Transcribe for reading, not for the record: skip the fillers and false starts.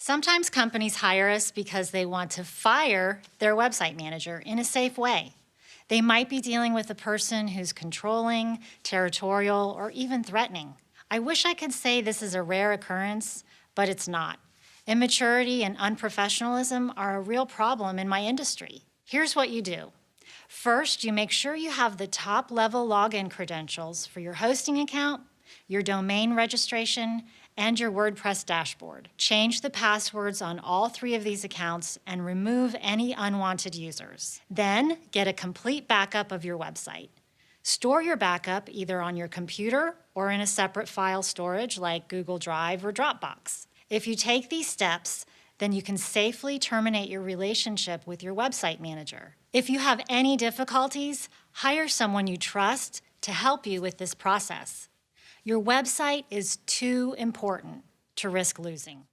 Sometimes companies hire us because they want to fire their website manager in a safe way. They might be dealing with a person who's controlling, territorial, or even threatening. I wish I could say this is a rare occurrence, but it's not. Immaturity and unprofessionalism are a real problem in my industry. Here's what you do. First, you make sure you have the top-level login credentials for your hosting account, your domain registration, and your WordPress dashboard. Change the passwords on all three of these accounts and remove any unwanted users. Then, get a complete backup of your website. Store your backup either on your computer or in a separate file storage like Google Drive or Dropbox. If you take these steps, then you can safely terminate your relationship with your website manager. If you have any difficulties, hire someone you trust to help you with this process. Your website is too important to risk losing.